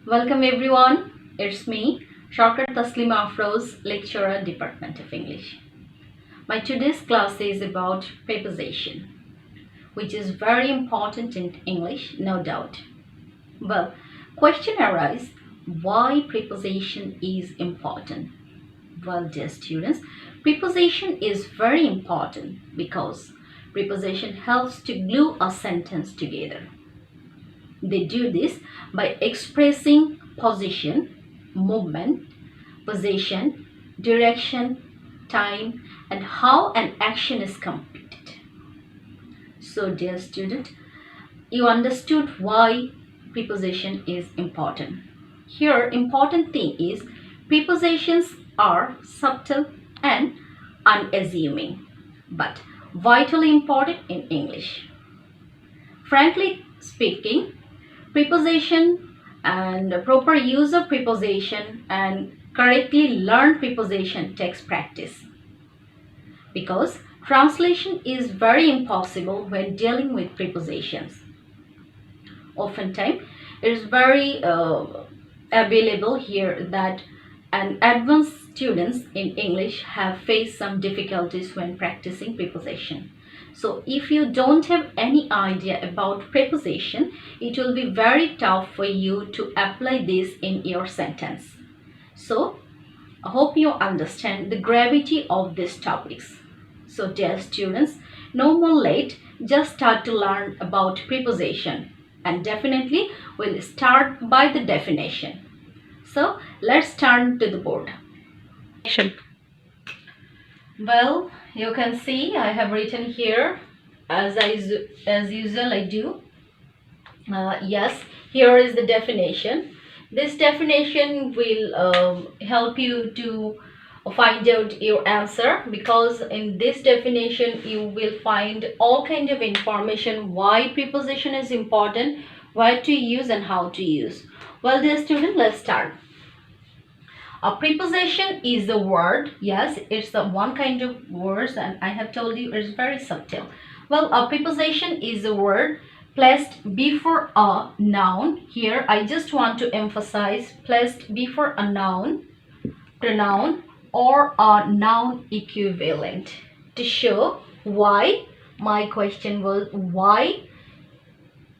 Welcome everyone. It's me, Shortcut Taslima Afroz, lecturer, Department of English. My today's class is about preposition, which is very important in English, no doubt. Well, question arises, why preposition is important? Well, dear students, preposition is very important because preposition helps to glue a sentence together. They do this by expressing position, movement, possession, direction, time, and how an action is completed. So, dear student, you understood why preposition is important. Here, important thing is prepositions are subtle and unassuming, but vitally important in English. Frankly speaking, preposition and proper use of preposition and correctly learned preposition takes practice, because translation is very impossible when dealing with prepositions. Oftentimes it is very available here that and advanced students in English have faced some difficulties when practicing preposition. So if you don't have any idea about preposition, it will be very tough for you to apply this in your sentence. So I hope you understand the gravity of these topics. So dear students, no more late, just start to learn about preposition, and definitely we'll start by the definition. So let's turn to the board. Well, you can see I have written here as usual I do. Yes, here is the definition. This definition will help you to find out your answer, because in this definition you will find all kind of information why preposition is important, where to use and how to use. Well, dear student, let's start. A preposition is a word. Yes, it's the one kind of words, and I have told you it's very subtle. Well, a preposition is a word placed before a noun. Here I just want to emphasize placed before a noun, pronoun, or a noun equivalent to show why. My question was why,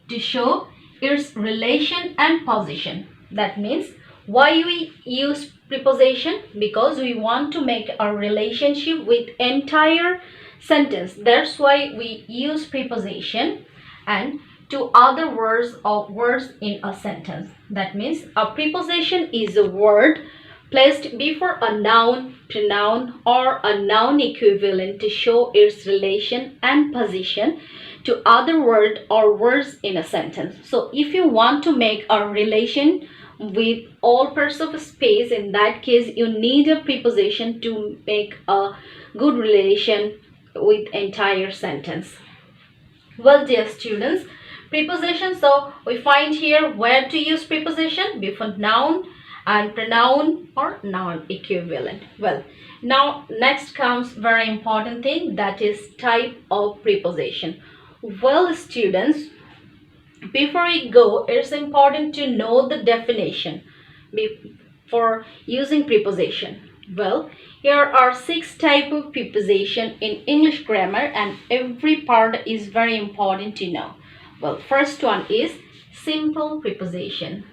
to show its relation and position. That means why we use preposition, because we want to make a relationship with entire sentence. That's why we use preposition and to other words or words in a sentence. That means a preposition is a word placed before a noun, pronoun, or a noun equivalent to show its relation and position to other word or words in a sentence. So if you want to make a relation with all parts of space, in that case you need a preposition to make a good relation with entire sentence. Well, dear students, preposition, so we find here where to use preposition before noun and pronoun or noun equivalent. Well, now next comes very important thing, that is type of preposition. Well, students, before we go, it's important to know the definition for using preposition. Well, here are 6 types of preposition in English grammar, and every part is very important to know. Well, first one is simple preposition.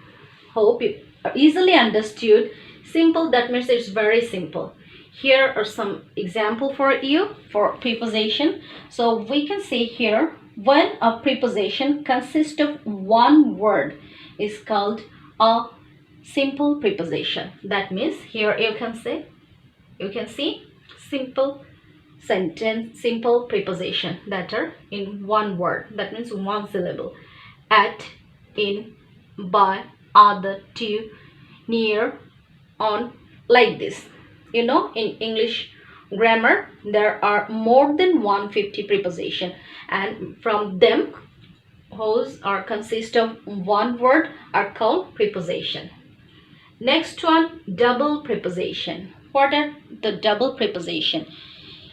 Hope you easily understood. Simple, that means it's very simple. Here are some example for you for preposition. So we can see here, when a preposition consists of one word is called a simple preposition. That means here you can see simple sentence, simple preposition that are in one word. That means one syllable. At, in, by, other, to, near, on, like this. You know, in English grammar there are more than 150 preposition, and from them whose are consist of one word are called preposition. Next one, double preposition. What are the double preposition?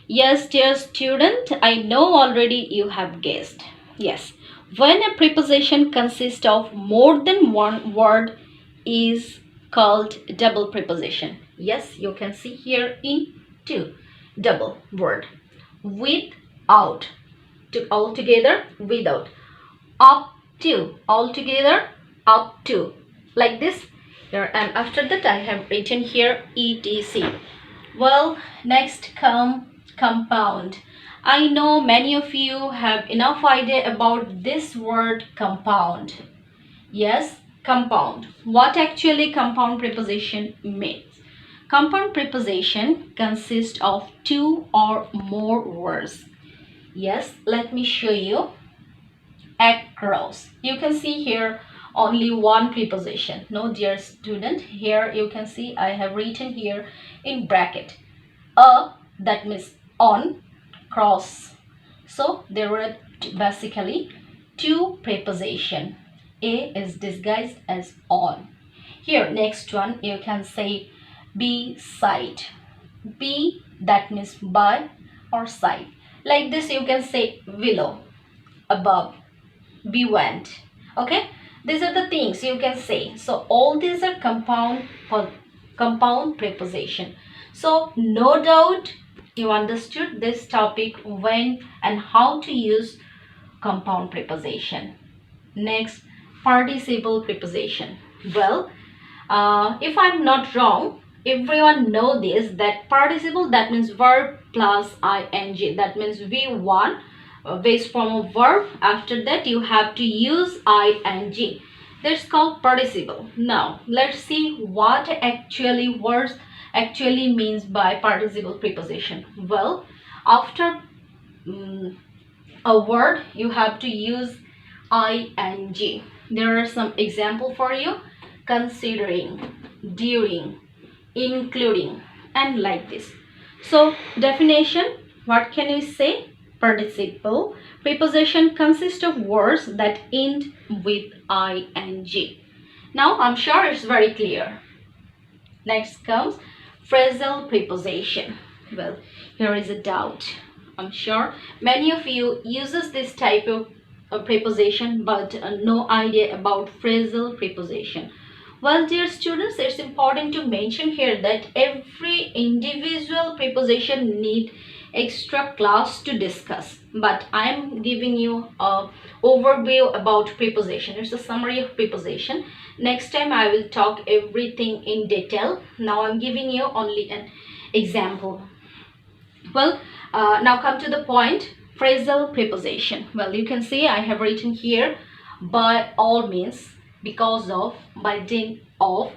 Yes, dear student, I know already you have guessed. Yes, when a preposition consists of more than one word is called double preposition. Yes, you can see here in to, double word. Without, to altogether, without. Up to, altogether, up to, like this here. And after that I have written here etc. Well, next come compound. I know many of you have enough idea about this word compound. Yes, compound. What actually compound preposition means? Compound preposition consists of two or more words. Yes, let me show you. Across. You can see here only one preposition. No, dear student, here you can see I have written here in bracket. That means on, cross. So there were basically two preposition. A is disguised as on. Here next one you can say beside. Be, that means by or side. Like this you can say below, above, beyond. Okay, these are the things you can say. So all these are compound preposition. So no doubt you understood this topic, when and how to use compound preposition. Next, participle preposition. Well, if I'm not wrong, everyone know this, that participle, that means verb plus ing. That means V1 base form of verb. After that you have to use ing. That's called participle. Now let's see what words actually means by participle preposition. Well, after a word you have to use ing. There are some example for you: considering, during, including, and like this. So definition, what can we say? Participle preposition consists of words that end with ing. Now I'm sure it's very clear. Next comes phrasal preposition. Well, here is a doubt. I'm sure many of you uses this type of preposition, but no idea about phrasal preposition. Well, dear students, it's important to mention here that every individual preposition need extra class to discuss, but I'm giving you a overview about preposition. It's a summary of preposition. Next time I will talk everything in detail. Now I'm giving you only an example. Well, now come to the point. Phrasal preposition. Well, you can see I have written here by all means, because of, by dint of.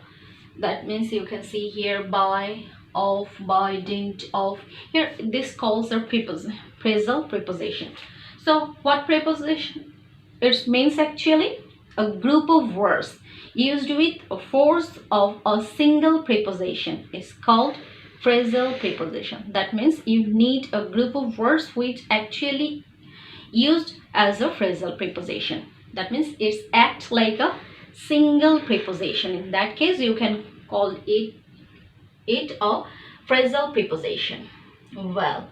That means you can see here by, of, by dint of. Here this calls a phrasal preposition. So what preposition? It means actually a group of words used with a force of a single preposition is called phrasal preposition. That means you need a group of words which actually used as a phrasal preposition. That means it acts like a single preposition. In that case you can call it a phrasal preposition. Well,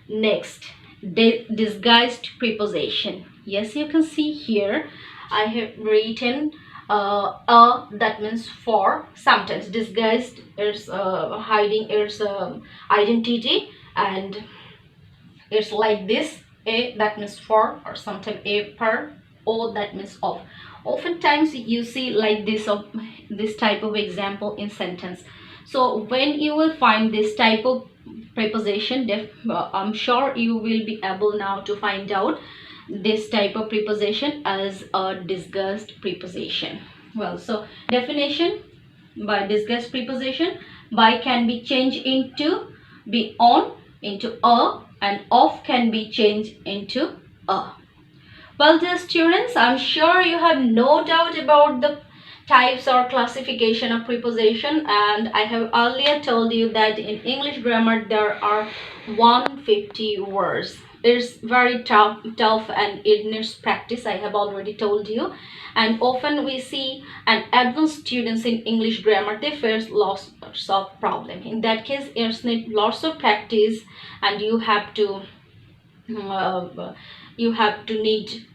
next, disguised preposition. Yes, you can see here I have written that means for. Sometimes disguised is hiding its identity, and it's like this: a, that means for, or sometimes a per, o, that means of. Oftentimes you see like this, of this type of example in sentence. So when you will find this type of preposition, I'm sure you will be able now to find out this type of preposition as a disguised preposition. Well, so definition: by disguised preposition, by can be changed into be on, into a, and of can be changed into a. Well, dear students, I'm sure you have no doubt about the types or classification of preposition, and I have earlier told you that in English grammar there are 150 words. It's very tough and it needs practice, I have already told you. And often we see an advanced students in English grammar, they face lots of problem. In that case, it's need lots of practice, and you have to need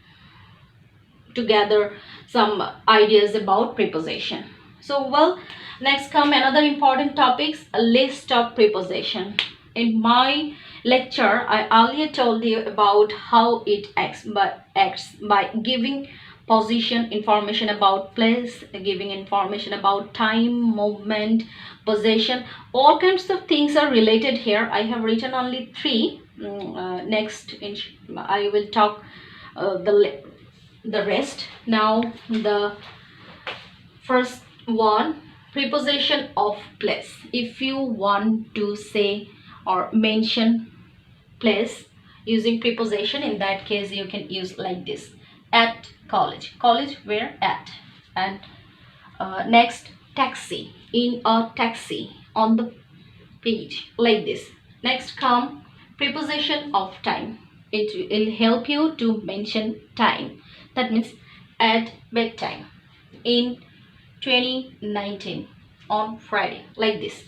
to gather some ideas about preposition. So well, next come another important topics, a list of preposition. In my lecture, I earlier told you about how it acts by giving position, information about place, giving information about time, movement, possession. All kinds of things are related here. I have written only three. I will talk the rest. Now the first one, preposition of place. If you want to say or mention place using preposition, in that case you can use like this: at college. College where? At. And next, taxi. In a taxi. On the page, like this. Next come preposition of time. It will help you to mention time. That means at bedtime, in 2019, on Friday, like this.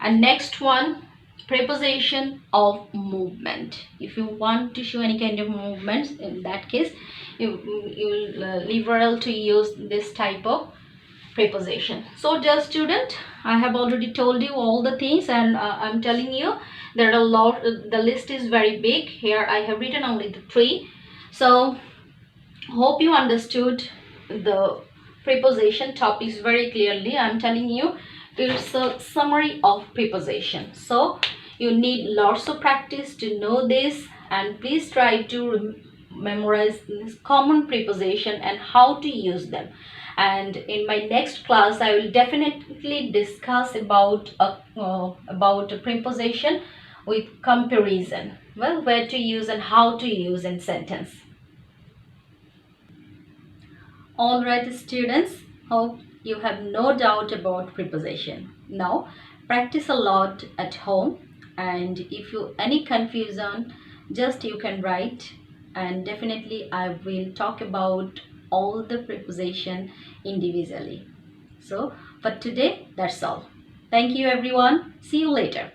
And next one, preposition of movement. If you want to show any kind of movements, in that case you will liberal to use this type of preposition. So dear student, I have already told you all the things, and I'm telling you there are a lot. The list is very big. Here I have written only the three. So hope you understood the preposition topics very clearly. I'm telling you, it's a summary of preposition. So you need lots of practice to know this, and please try to memorize this common preposition and how to use them. And in my next class I will definitely discuss about a preposition with comparison. Well, where to use and how to use in sentence. Alright students, hope you have no doubt about preposition. Now practice a lot at home, and if you any confusion, just you can write, and definitely I will talk about all the preposition individually. So for today, that's all. Thank you everyone. See you later.